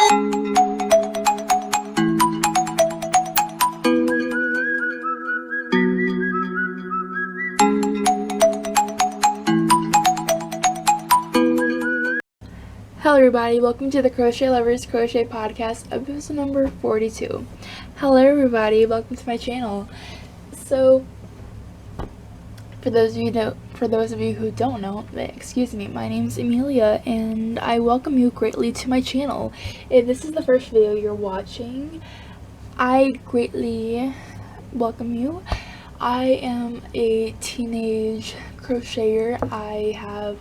Hello everybody, welcome to the Crochet Lovers Crochet Podcast, episode number 42. Hello everybody, welcome to my channel. So, for those of you who don't know, excuse me, my name's Amelia and I welcome you greatly to my channel. If this is the first video you're watching, I greatly welcome you. I am a teenage crocheter. I have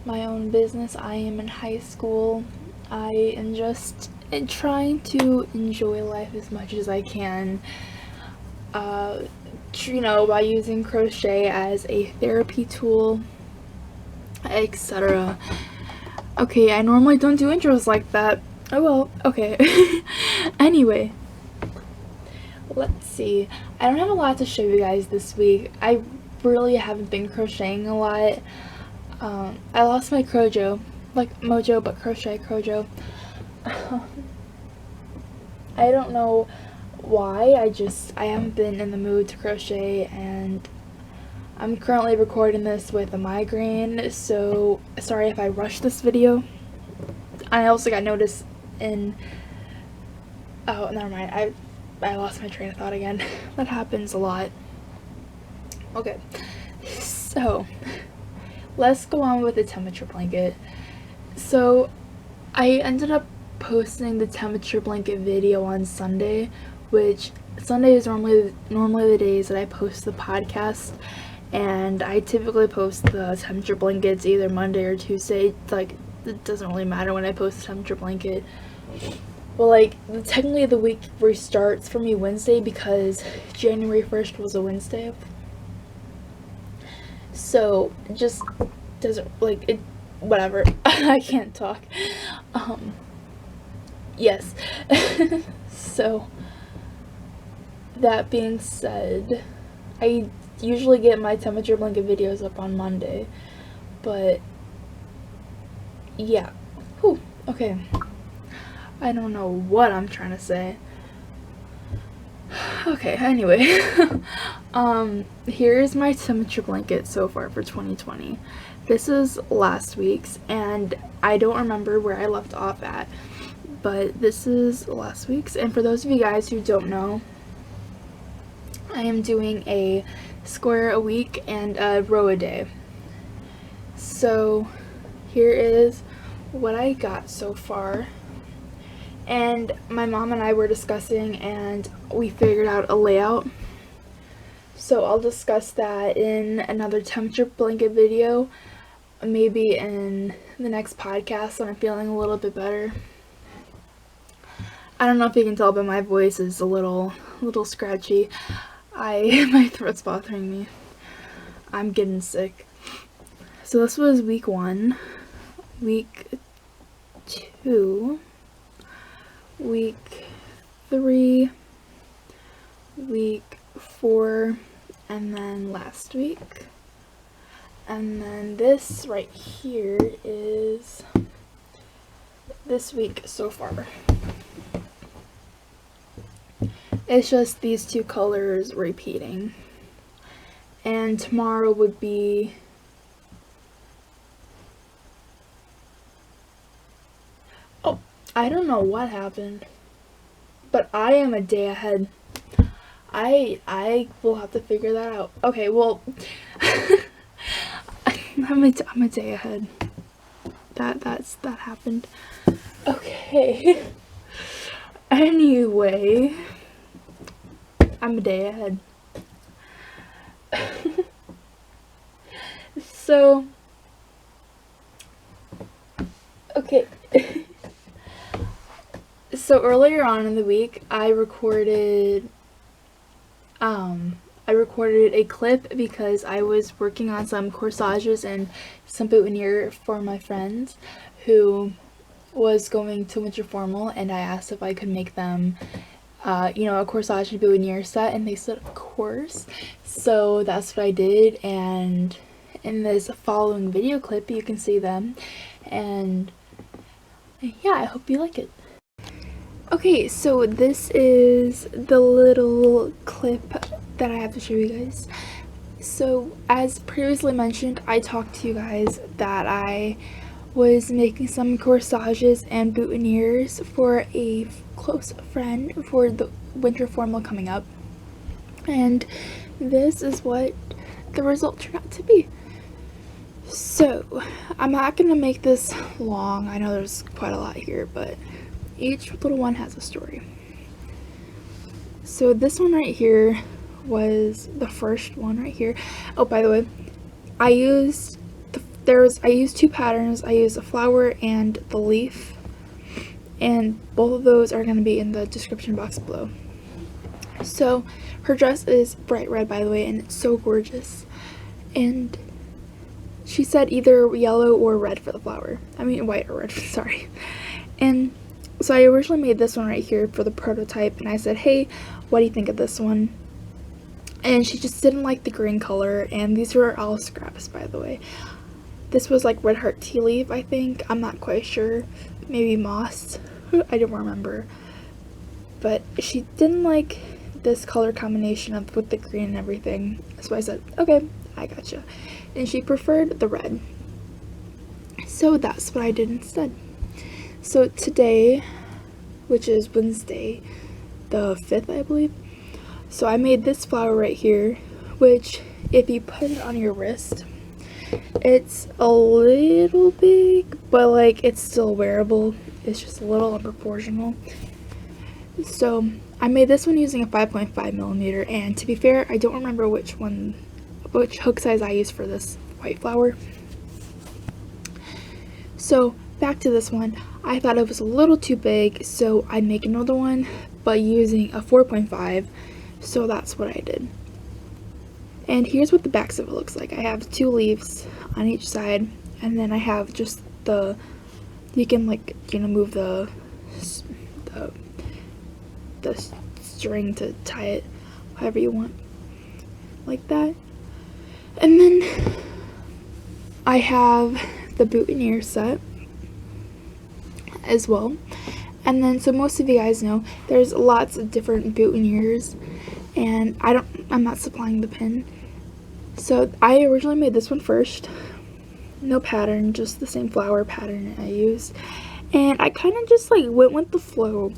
my own business. I am in high school. I am just trying to enjoy life as much as I can, by using crochet as a therapy tool, etc. Okay, I normally don't do intros like that. Oh well, okay. Anyway, let's see. I don't have a lot to show you guys this week. I really haven't been crocheting a lot. I lost my crojo, like mojo, but crojo. I don't know why, I haven't been in the mood to crochet, and I'm currently recording this with a migraine, so sorry if I rushed this video. I also got notice in, oh, never mind, I lost my train of thought again. That happens a lot. Okay, so let's go on with the temperature blanket. So I ended up posting the temperature blanket video on Sunday, which Sunday is normally the days that I post the podcast, and I typically post the temperature blankets either Monday or Tuesday. Like, it doesn't really matter when I post the temperature blanket. Well, like, technically the week restarts for me Wednesday because January 1st was a Wednesday. So, it just doesn't, like, it, whatever. I can't talk. Yes. So, that being said, I usually get my temperature blanket videos up on Monday, but, yeah. Whew, okay. I don't know what I'm trying to say. Okay, anyway. Here's my temperature blanket so far for 2020. This is last week's, and I don't remember where I left off at, but this is last week's. And for those of you guys who don't know, I am doing a square a week and a row a day. So here is what I got so far. And my mom and I were discussing, and we figured out a layout. So I'll discuss that in another temperature blanket video, maybe in the next podcast when I'm feeling a little bit better. I don't know if you can tell, but my voice is a little scratchy. My throat's bothering me. I'm getting sick. So this was week 1, week 2, week 3, week 4, and then last week. And then this right here is this week so far. It's just these two colors repeating. And tomorrow would be I don't know what happened, but I am a day ahead. I will have to figure that out. Okay, well, I'm a day ahead. That happened. Okay. Anyway, I'm a day ahead. So, okay. So earlier on in the week, I recorded a clip because I was working on some corsages and some boutonniere for my friends who was going to winter formal, and I asked if I could make them a corsage and boutonniere set, and they said of course. So that's what I did, and in this following video clip you can see them, and yeah, I hope you like it. Okay, so this is the little clip that I have to show you guys. So as previously mentioned, I talked to you guys that I was making some corsages and boutonnieres for a close friend for the winter formal coming up, and this is what the result turned out to be. So I'm not gonna make this long. I know there's quite a lot here, but each little one has a story. So this one right here was the first one right here. Oh, by the way, I used two patterns. I used a flower and the leaf, and both of those are going to be in the description box below. So her dress is bright red, by the way, and it's so gorgeous. And she said either yellow or red for the flower. I mean white or red, sorry. And so I originally made this one right here for the prototype, and I said, hey, what do you think of this one? And she just didn't like the green color, and these were all scraps, by the way. This was like red heart tea leaf, I think. I'm not quite sure. Maybe moss. I don't remember. But she didn't like this color combination of with the green and everything. So I said, okay, I gotcha. And she preferred the red. So that's what I did instead. So today, which is Wednesday, the 5th, I believe. So I made this flower right here, which if you put it on your wrist, it's a little big, but like it's still wearable. It's just a little unproportional. So I made this one using a 5.5 millimeter, and to be fair, I don't remember which hook size I used for this white flower. So back to this one, I thought it was a little too big, so I'd make another one, but using a 4.5, so that's what I did. And here's what the backs of it looks like. I have 2 leaves on each side, and then I have just the, you can like, you know, move the string to tie it however you want, like that. And then I have the boutonniere set as well. And then, so most of you guys know, there's lots of different boutonnieres, and I'm not supplying the pin. So I originally made this one first. No pattern, just the same flower pattern I used. And I kind of just like went with the flow.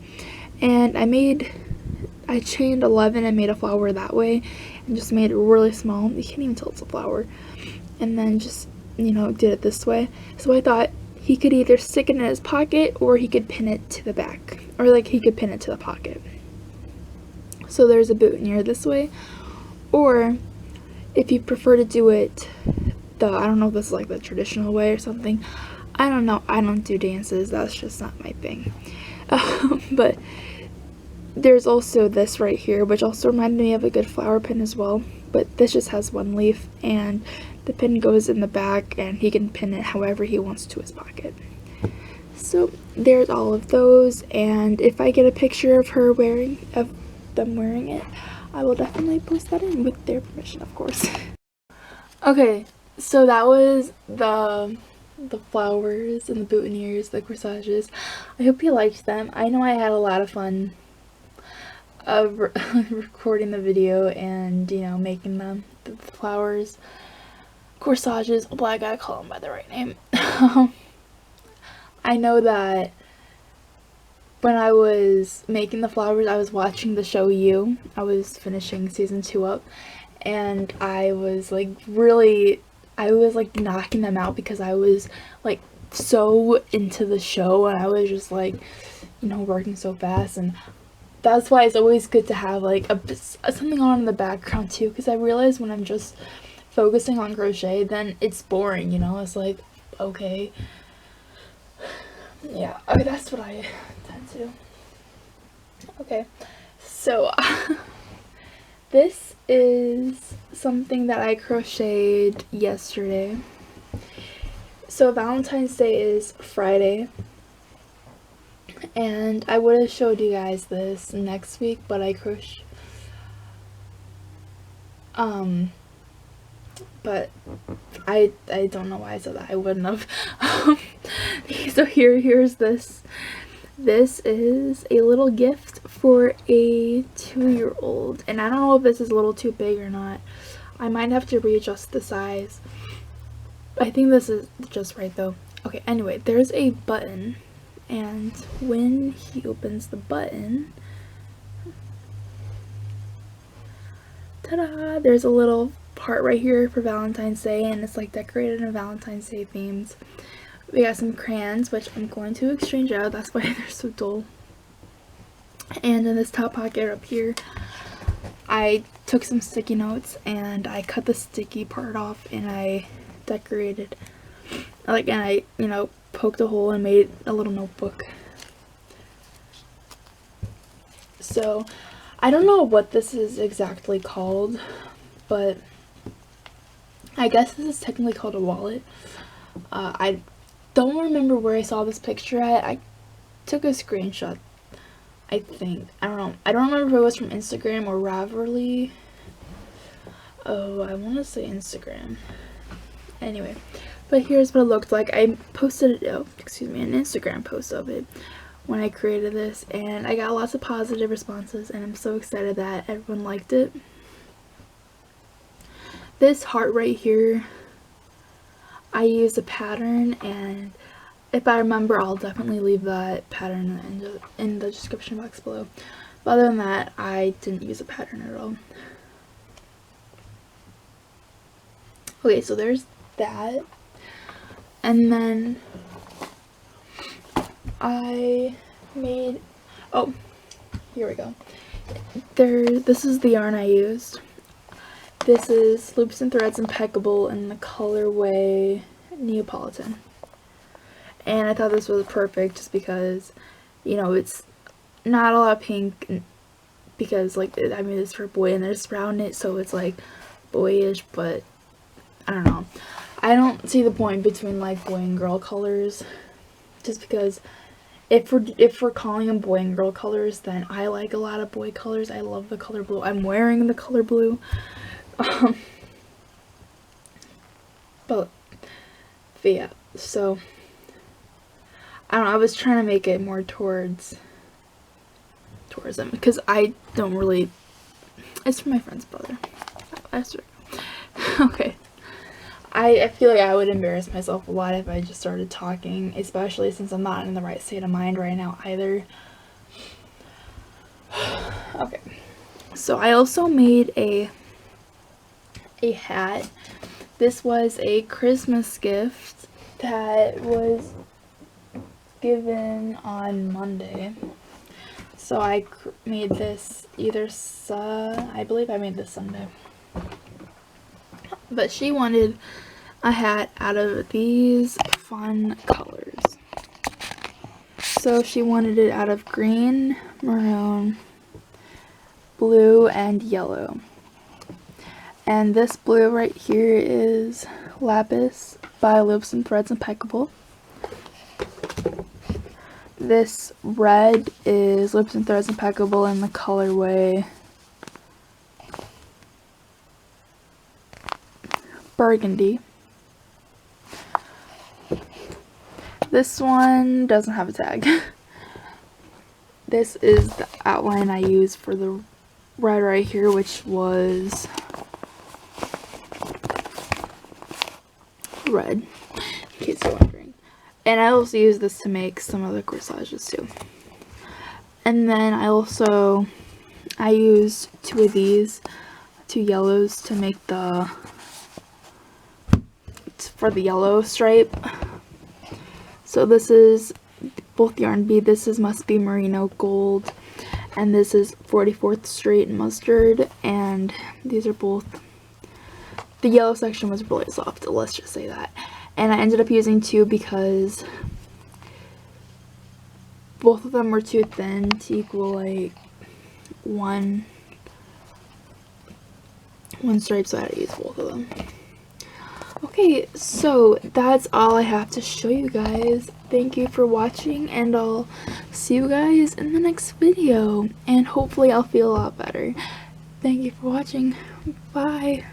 And I chained 11 and made a flower that way, and just made it really small. You can't even tell it's a flower. And then just, you know, did it this way. So I thought he could either stick it in his pocket, or he could pin it to the back, or like he could pin it to the pocket. So there's a boutonniere this way, or if you prefer to do it I don't know if this is like the traditional way or something. I don't know. I don't do dances. That's just not my thing. But there's also this right here, which also reminded me of a good flower pin as well. But this just has 1 leaf, and the pin goes in the back, and he can pin it however he wants to his pocket. So there's all of those, and if I get a picture of them wearing it, I will definitely post that in with their permission, of course. Okay, so that was the flowers and the boutonnieres, the corsages. I hope you liked them. I know I had a lot of fun recording the video and, you know, making them. The flowers, corsages, well, I gotta call them by the right name. I know that when I was making the flowers, I was watching the show You. I was finishing season 2 up, and I was like knocking them out because I was like so into the show, and I was just like, you know, working so fast. And that's why it's always good to have like something on in the background too, because I realize when I'm just focusing on crochet, then it's boring, you know. It's like, okay, yeah, okay, that's what I tend to do. Okay, so this is something that I crocheted yesterday. So Valentine's Day is Friday, and I would have showed you guys this next week, but I but I don't know why I said that. I wouldn't have. So here's this. This is a little gift for a 2-year-old, and I don't know if this is a little too big or not. I might have to readjust the size. I think this is just right though. Okay, anyway, there's a button, and when he opens the button, ta-da! There's a little part right here for Valentine's Day, and it's like decorated in Valentine's Day themes. We got some crayons, which I'm going to exchange out. That's why they're so dull. And in this top pocket up here, I took some sticky notes and I cut the sticky part off and I decorated, like, and I, you know, poked a hole and made a little notebook. So I don't know what this is exactly called, but I guess this is technically called a wallet. I don't remember where I saw this picture at. I took a screenshot, I think. I don't know. I don't remember if it was from Instagram or Ravelry. Oh, I want to say Instagram. Anyway, but here's what it looked like. I posted, an Instagram post of it when I created this, and I got lots of positive responses, and I'm so excited that everyone liked it. This heart right here, I used a pattern, and if I remember, I'll definitely leave that pattern in the description box below. But other than that, I didn't use a pattern at all. Okay, so there's that. And then I made, oh, here we go. This is the yarn I used. This is Loops and Threads Impeccable in the colorway Neapolitan. And I thought this was perfect just because, you know, it's not a lot of pink, because, like, I made this for a boy and there's brown in it, so it's, like, boyish, but I don't know. I don't see the point between, like, boy and girl colors, just because if we're calling them boy and girl colors, then I like a lot of boy colors. I love the color blue. I'm wearing the color blue. But yeah, so I don't know, I was trying to make it more towards them, because I don't really, it's for my friend's brother. That's right. Okay. I feel like I would embarrass myself a lot if I just started talking, especially since I'm not in the right state of mind right now either. Okay. So I also made a hat. This was a Christmas gift that was given on Monday. So I made this I believe I made this Sunday. But she wanted a hat out of these fun colors. So she wanted it out of green, maroon, blue, and yellow. And this blue right here is Lapis by Loops and Threads Impeccable. This red is Loops and Threads Impeccable in the colorway Burgundy. This one doesn't have a tag. This is the outline I used for the red right here, which was red, in case you're wondering. And I also use this to make some of the corsages too. And then I used two of these, two yellows, to make for the yellow stripe. So this is both yarn bead. This is Must Be Merino Gold, and this is 44th Street Mustard, and these are both, the yellow section was really soft, let's just say that. And I ended up using two because both of them were too thin to equal like one stripe, so I had to use both of them. Okay, so that's all I have to show you guys. Thank you for watching, and I'll see you guys in the next video, and hopefully I'll feel a lot better. Thank you for watching. Bye.